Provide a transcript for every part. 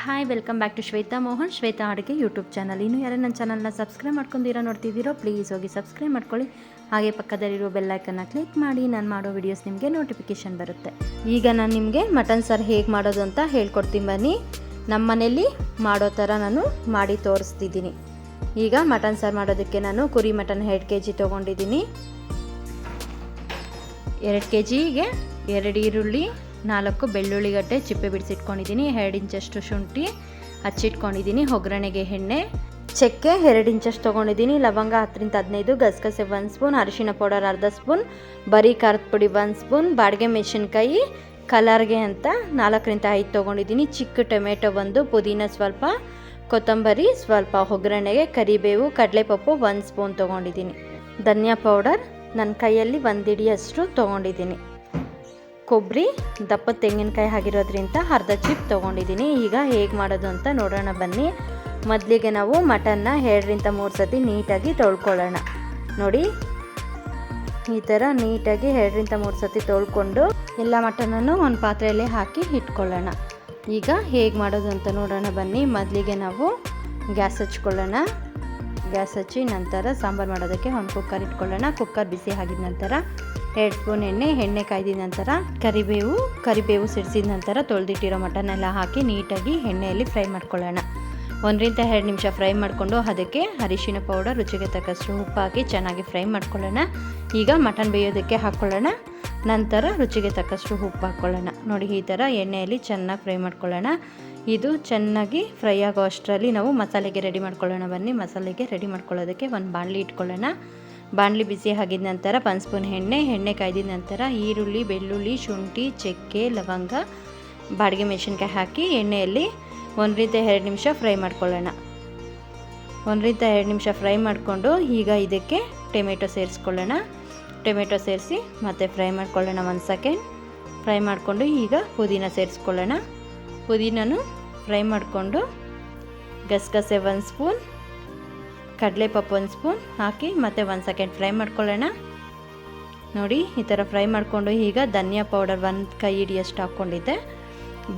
Hi welcome back to Shweta Mohan Shweta ಅಡುಗೆ YouTube channel. ಇನ್ನೂ ಯಾರು ನನ್ನ ಚಾನಲ್ನ ಸಬ್ಸ್ಕ್ರೈಬ್ ಮಾಡ್ಕೊಂಡಿರೋ ನೋಡ್ತಿದ್ದೀರೋ ಪ್ಲೀಸ್ ಹೋಗಿ ಸಬ್ಸ್ಕ್ರೈಬ್ ಮಾಡ್ಕೊಳ್ಳಿ. ಹಾಗೆ ಪಕ್ಕದಲ್ಲಿರೋ ಬೆಲ್ ಐಕನ್ನ ಕ್ಲಿಕ್ ಮಾಡಿ ನಾನು ಮಾಡೋ ವಿಡಿಯೋಸ್ ನಿಮಗೆ ನೋಟಿಫಿಕೇಷನ್ ಬರುತ್ತೆ. ಈಗ ನಾನು ನಿಮಗೆ ಮಟನ್ ಸಾರು ಹೇಗೆ ಮಾಡೋದು ಅಂತ ಹೇಳ್ಕೊಡ್ತೀನಿ ಬನ್ನಿ. ನಮ್ಮ ಮನೇಲಿ ಮಾಡೋ ಥರ ನಾನು ಮಾಡಿ ತೋರಿಸ್ತಿದ್ದೀನಿ. ಈಗ ಮಟನ್ ಸಾರು ಮಾಡೋದಕ್ಕೆ ನಾನು ಕುರಿ ಮಟನ್ 2 kg ತೊಗೊಂಡಿದ್ದೀನಿ. 2 kgಗೆ 2 ಈರುಳ್ಳಿ, 4 ಬೆಳ್ಳುಳ್ಳಿ ಗಡ್ಡೆ ಚಿಪ್ಪೆ ಬಿಡಿಸಿಟ್ಕೊಂಡಿದ್ದೀನಿ, 2 ಇಂಚಷ್ಟು ಶುಂಠಿ ಹಚ್ಚಿಟ್ಕೊಂಡಿದ್ದೀನಿ, ಒಗ್ಗರಣೆಗೆ ಎಣ್ಣೆ, ಚಕ್ಕೆ 2 ಇಂಚಷ್ಟು ತೊಗೊಂಡಿದ್ದೀನಿ, ಲವಂಗ 10-15, ಗಸಗಸೆ 1 ಸ್ಪೂನ್, ಅರಿಶಿಣ ಪೌಡರ್ ಅರ್ಧ ಸ್ಪೂನ್, ಬರೀ ಖಾರದ ಪುಡಿ 1 ಸ್ಪೂನ್, ಬಾಡಿಗೆ ಮೆಣಸಿನ್ಕಾಯಿ ಕಲರ್ಗೆ ಅಂತ 4-5 ತೊಗೊಂಡಿದ್ದೀನಿ, ಚಿಕ್ಕ ಟೊಮೆಟೊ 1, ಪುದೀನ ಸ್ವಲ್ಪ, ಕೊತ್ತಂಬರಿ ಸ್ವಲ್ಪ, ಒಗ್ಗರಣೆಗೆ ಕರಿಬೇವು, ಕಡಲೆಪಪ್ಪು 1 ಸ್ಪೂನ್ ತೊಗೊಂಡಿದ್ದೀನಿ, ಧನಿಯಾ ಪೌಡರ್ ನನ್ನ ಕೈಯಲ್ಲಿ 1 ಹಿಡಿಯಷ್ಟು ತೊಗೊಂಡಿದ್ದೀನಿ, ಕೊಬ್ಬರಿ ದಪ್ಪ ತೆಂಗಿನಕಾಯಿ ಆಗಿರೋದ್ರಿಂದ ಅರ್ಧ ಚಿಪ್ ತೊಗೊಂಡಿದ್ದೀನಿ. ಈಗ ಹೇಗೆ ಮಾಡೋದು ಅಂತ ನೋಡೋಣ ಬನ್ನಿ. ಮೊದಲಿಗೆ ನಾವು ಮಟನ್ನ 2-3 ಸತಿ ನೀಟಾಗಿ ತೊಳ್ಕೊಳ್ಳೋಣ. ನೋಡಿ ಈ ಥರ ನೀಟಾಗಿ 2-3 ಸತಿ ತೊಳ್ಕೊಂಡು ಎಲ್ಲ ಮಟನನ್ನು ಒಂದು ಪಾತ್ರೆಯಲ್ಲಿ ಹಾಕಿ ಇಟ್ಕೊಳ್ಳೋಣ. ಈಗ ಹೇಗೆ ಮಾಡೋದು ಅಂತ ನೋಡೋಣ ಬನ್ನಿ. ಮೊದಲಿಗೆ ನಾವು ಗ್ಯಾಸ್ ಹಚ್ಕೊಳ್ಳೋಣ. ಗ್ಯಾಸ್ ಹಚ್ಚಿ ನಂತರ ಸಾಂಬಾರು ಮಾಡೋದಕ್ಕೆ ಒಂದು ಕುಕ್ಕರ್ ಇಟ್ಕೊಳ್ಳೋಣ. ಕುಕ್ಕರ್ ಬಿಸಿ ಆಗಿದ ನಂತರ 2 ಸ್ಪೂನ್ ಎಣ್ಣೆ ಕಾಯ್ದಿದ ನಂತರ ಕರಿಬೇವು ಸಿಡಿಸಿದ ನಂತರ ತೊಳೆದಿಟ್ಟಿರೋ ಮಟನ್ ಎಲ್ಲ ಹಾಕಿ ನೀಟಾಗಿ ಎಣ್ಣೆಯಲ್ಲಿ ಫ್ರೈ ಮಾಡ್ಕೊಳ್ಳೋಣ. 1-2 ನಿಮಿಷ ಫ್ರೈ ಮಾಡಿಕೊಂಡು ಅದಕ್ಕೆ ಅರಿಶಿಣ ಪೌಡರ್, ರುಚಿಗೆ ತಕ್ಕಷ್ಟು ಉಪ್ಪು ಹಾಕಿ ಚೆನ್ನಾಗಿ ಫ್ರೈ ಮಾಡ್ಕೊಳ್ಳೋಣ. ಈಗ ಮಟನ್ ಬೇಯೋದಕ್ಕೆ ಹಾಕ್ಕೊಳ್ಳೋಣ. ನಂತರ ರುಚಿಗೆ ತಕ್ಕಷ್ಟು ಉಪ್ಪು ಹಾಕ್ಕೊಳ್ಳೋಣ. ನೋಡಿ ಈ ಥರ ಎಣ್ಣೆಯಲ್ಲಿ ಚೆನ್ನಾಗಿ ಫ್ರೈ ಮಾಡ್ಕೊಳ್ಳೋಣ. ಇದು ಚೆನ್ನಾಗಿ ಫ್ರೈ ಆಗೋ ಅಷ್ಟರಲ್ಲಿ ನಾವು ಮಸಾಲೆಗೆ ರೆಡಿ ಮಾಡ್ಕೊಳ್ಳೋಣ ಬನ್ನಿ. ಮಸಾಲೆಗೆ ರೆಡಿ ಮಾಡ್ಕೊಳ್ಳೋದಕ್ಕೆ ಒಂದು ಬಾಣಲಿ ಇಟ್ಕೊಳ್ಳೋಣ. ಬಾಣಲಿ ಬಿಸಿ ಆಗಿದ ನಂತರ 1 ಸ್ಪೂನ್ ಎಣ್ಣೆ ಕಾಯ್ದಿದ ನಂತರ ಈರುಳ್ಳಿ, ಬೆಳ್ಳುಳ್ಳಿ, ಶುಂಠಿ, ಚಕ್ಕೆ, ಲವಂಗ, ಬಾಡಿಗೆ ಮೆಣಸಿನ್ಕಾಯಿ ಹಾಕಿ ಎಣ್ಣೆಯಲ್ಲಿ 1-2 ನಿಮಿಷ ಫ್ರೈ ಮಾಡ್ಕೊಳ್ಳೋಣ. 1-2 ನಿಮಿಷ ಫ್ರೈ ಮಾಡಿಕೊಂಡು ಈಗ ಇದಕ್ಕೆ ಟೊಮೆಟೊ ಸೇರಿಸ್ಕೊಳ್ಳೋಣ. ಟೊಮೆಟೊ ಸೇರಿಸಿ ಮತ್ತೆ ಫ್ರೈ ಮಾಡ್ಕೊಳ್ಳೋಣ. 1 ಸೆಕೆಂಡ್ ಫ್ರೈ ಮಾಡಿಕೊಂಡು ಈಗ ಪುದೀನ ಸೇರಿಸ್ಕೊಳ್ಳೋಣ. ಪುದೀನನು ಫ್ರೈ ಮಾಡಿಕೊಂಡು ಗಸಗಸೆ 1 ಸ್ಪೂನ್, ಕಡಲೆಪಪ್ಪು 1 ಸ್ಪೂನ್ ಹಾಕಿ ಮತ್ತೆ 1 ಸೆಕೆಂಡ್ ಫ್ರೈ ಮಾಡ್ಕೊಳ್ಳೋಣ. ನೋಡಿ ಈ ಥರ ಫ್ರೈ ಮಾಡಿಕೊಂಡು ಈಗ ಧನಿಯಾ ಪೌಡರ್ 1 ಕೈ ಹಿಡಿಯಷ್ಟು ಹಾಕ್ಕೊಂಡಿದ್ದೆ,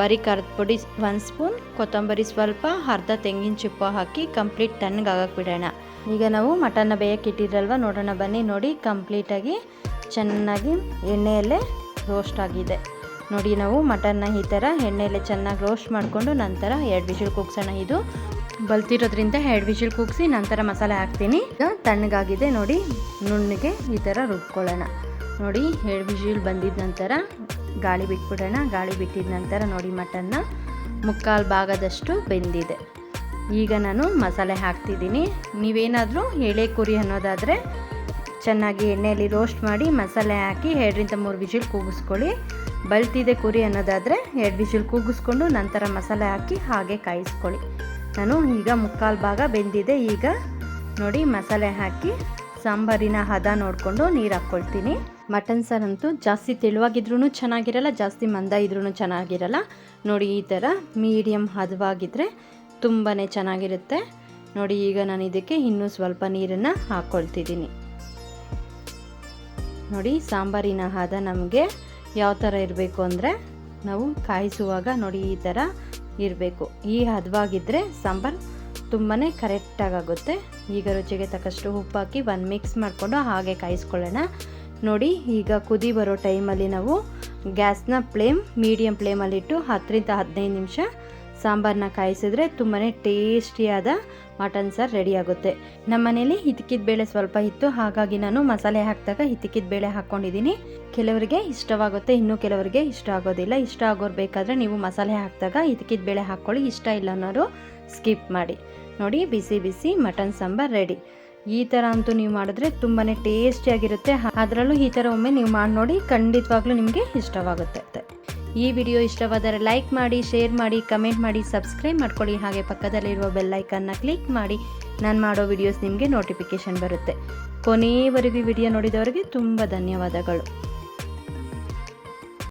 ಬರೀ ಖಾರದ ಪುಡಿ 1 ಸ್ಪೂನ್, ಕೊತ್ತಂಬರಿ ಸ್ವಲ್ಪ, ಅರ್ಧ ತೆಂಗಿನ ಚಿಪ್ಪು ಹಾಕಿ ಕಂಪ್ಲೀಟ್ ತಣ್ಣಗಾಗಕ್ಕೆ ಬಿಡೋಣ. ಈಗ ನಾವು ಮಟನ್ನ ಬೇಯಕ್ಕೆ ಇಟ್ಟಿದ್ರಲ್ವ ನೋಡೋಣ ಬನ್ನಿ. ನೋಡಿ ಕಂಪ್ಲೀಟಾಗಿ ಚೆನ್ನಾಗಿ ಎಣ್ಣೆಯಲ್ಲೇ ರೋಸ್ಟ್ ಆಗಿದೆ. ನೋಡಿ ನಾವು ಮಟನ್ನ ಈ ಥರ ಎಣ್ಣೆಯಲ್ಲೇ ಚೆನ್ನಾಗಿ ರೋಸ್ಟ್ ಮಾಡಿಕೊಂಡು ನಂತರ 2 ವಿಷಲ್ ಕೂಗ್ಸೋಣ. ಇದು ಬಲ್ತಿರೋದ್ರಿಂದ 2 ವಿಷಲ್ ಕೂಗಿಸಿ ನಂತರ ಮಸಾಲೆ ಹಾಕ್ತೀನಿ. ಈಗ ತಣ್ಣಗಾಗಿದೆ ನೋಡಿ, ನುಣ್ಣಗೆ ಈ ಥರ ರುಬ್ಕೊಳ್ಳೋಣ. ನೋಡಿ 2 ವಿಷಲ್ ಬಂದಿದ್ದ ನಂತರ ಗಾಳಿ ಬಿಟ್ಬಿಡೋಣ. ಗಾಳಿ ಬಿಟ್ಟಿದ ನಂತರ ನೋಡಿ ಮಟನ್ನ 3/4 ಭಾಗದಷ್ಟು ಬೆಂದಿದೆ. ಈಗ ನಾನು ಮಸಾಲೆ ಹಾಕ್ತಿದ್ದೀನಿ. ನೀವೇನಾದರೂ ಎಳೆ ಕುರಿ ಅನ್ನೋದಾದರೆ ಚೆನ್ನಾಗಿ ಎಣ್ಣೆಯಲ್ಲಿ ರೋಸ್ಟ್ ಮಾಡಿ ಮಸಾಲೆ ಹಾಕಿ 2-3 ವಿಷಲ್ ಕೂಗಿಸ್ಕೊಳ್ಳಿ. ಬಲ್ತಿದೆ ಕುರಿ ಅನ್ನೋದಾದರೆ 2 ವಿಷಲ್ ಕೂಗಿಸ್ಕೊಂಡು ನಂತರ ಮಸಾಲೆ ಹಾಕಿ ಹಾಗೆ ಕಾಯಿಸ್ಕೊಳ್ಳಿ. ನಾನು ಈಗ 3/4 ಭಾಗ ಬೆಂದಿದೆ. ಈಗ ನೋಡಿ ಮಸಾಲೆ ಹಾಕಿ ಸಾಂಬಾರಿನ ಹದ ನೋಡಿಕೊಂಡು ನೀರು ಹಾಕ್ಕೊಳ್ತೀನಿ. ಮಟನ್ ಸಾರಂತೂ ಜಾಸ್ತಿ ತೆಳುವಾಗಿದ್ರೂ ಚೆನ್ನಾಗಿರಲ್ಲ, ಜಾಸ್ತಿ ಮಂದ ಇದ್ರೂ ಚೆನ್ನಾಗಿರಲ್ಲ. ನೋಡಿ ಈ ಥರ ಮೀಡಿಯಮ್ ಹದವಾಗಿದ್ದರೆ ತುಂಬಾ ಚೆನ್ನಾಗಿರುತ್ತೆ. ನೋಡಿ ಈಗ ನಾನು ಇದಕ್ಕೆ ಇನ್ನೂ ಸ್ವಲ್ಪ ನೀರನ್ನು ಹಾಕ್ಕೊಳ್ತಿದ್ದೀನಿ. ನೋಡಿ ಸಾಂಬಾರಿನ ಹದ ನಮಗೆ ಯಾವ ಥರ ಇರಬೇಕು ಅಂದರೆ ನಾವು ಕಾಯಿಸುವಾಗ ನೋಡಿ ಈ ಥರ ಇರಬೇಕು. ಈ ಹದವಾಗಿದ್ದರೆ ಸಾಂಬಾರು ತುಂಬಾ ಕರೆಕ್ಟಾಗುತ್ತೆ. ಈಗ ರುಚಿಗೆ ತಕ್ಕಷ್ಟು ಉಪ್ಪು ಹಾಕಿ ಮಿಕ್ಸ್ ಮಾಡಿಕೊಂಡು ಹಾಗೆ ಕಾಯಿಸ್ಕೊಳ್ಳೋಣ. ನೋಡಿ ಈಗ ಕುದಿ ಬರೋ ಟೈಮಲ್ಲಿ ನಾವು ಗ್ಯಾಸ್ನ ಮೀಡಿಯಮ್ ಫ್ಲೇಮಲ್ಲಿಟ್ಟು 10-15 ನಿಮಿಷ ಸಾಂಬಾರನ್ನ ಕಾಯಿಸಿದ್ರೆ ತುಂಬಾ ಟೇಸ್ಟಿಯಾದ ಮಟನ್ ಸಾರು ರೆಡಿ ಆಗುತ್ತೆ. ನಮ್ಮ ಮನೇಲಿ ಹಿತಕಿದ ಬೇಳೆ ಸ್ವಲ್ಪ ಇತ್ತು, ಹಾಗಾಗಿ ನಾನು ಮಸಾಲೆ ಹಾಕಿದಾಗ ಹಿತಕಿದ ಬೇಳೆ ಹಾಕ್ಕೊಂಡಿದ್ದೀನಿ. ಕೆಲವರಿಗೆ ಇಷ್ಟವಾಗುತ್ತೆ, ಇನ್ನೂ ಕೆಲವರಿಗೆ ಇಷ್ಟ ಆಗೋದಿಲ್ಲ. ಇಷ್ಟ ಆಗೋರು ಬೇಕಾದರೆ ನೀವು ಮಸಾಲೆ ಹಾಕಿದಾಗ ಹಿತಕಿದ ಬೇಳೆ ಹಾಕ್ಕೊಳ್ಳಿ, ಇಷ್ಟ ಇಲ್ಲ ಅನ್ನೋರು ಸ್ಕಿಪ್ ಮಾಡಿ. ನೋಡಿ ಬಿಸಿ ಬಿಸಿ ಮಟನ್ ಸಾಂಬಾರು ರೆಡಿ. ಈ ಥರ ಅಂತೂ ನೀವು ಮಾಡಿದ್ರೆ ತುಂಬಾ ಟೇಸ್ಟಿಯಾಗಿರುತ್ತೆ. ಅದರಲ್ಲೂ ಈ ಥರ ಒಮ್ಮೆ ನೀವು ಮಾಡಿ ನೋಡಿ, ಖಂಡಿತವಾಗ್ಲೂ ನಿಮಗೆ ಇಷ್ಟವಾಗುತ್ತೆ. ಈ ವಿಡಿಯೋ ಇಷ್ಟವಾದರೆ ಲೈಕ್ ಮಾಡಿ, ಶೇರ್ ಮಾಡಿ, ಕಮೆಂಟ್ ಮಾಡಿ, ಸಬ್ಸ್ಕ್ರೈಬ್ ಮಾಡ್ಕೊಳ್ಳಿ. ಹಾಗೆ ಪಕ್ಕದಲ್ಲಿರುವ ಬೆಲ್ ಐಕನ್ನ ಕ್ಲಿಕ್ ಮಾಡಿ ನಾನು ಮಾಡೋ ವಿಡಿಯೋಸ್ ನಿಮಗೆ ನೋಟಿಫಿಕೇಷನ್ ಬರುತ್ತೆ. ಕೊನೆಯವರೆಗೂ ವಿಡಿಯೋ ನೋಡಿದವರಿಗೆ ತುಂಬ ಧನ್ಯವಾದಗಳು.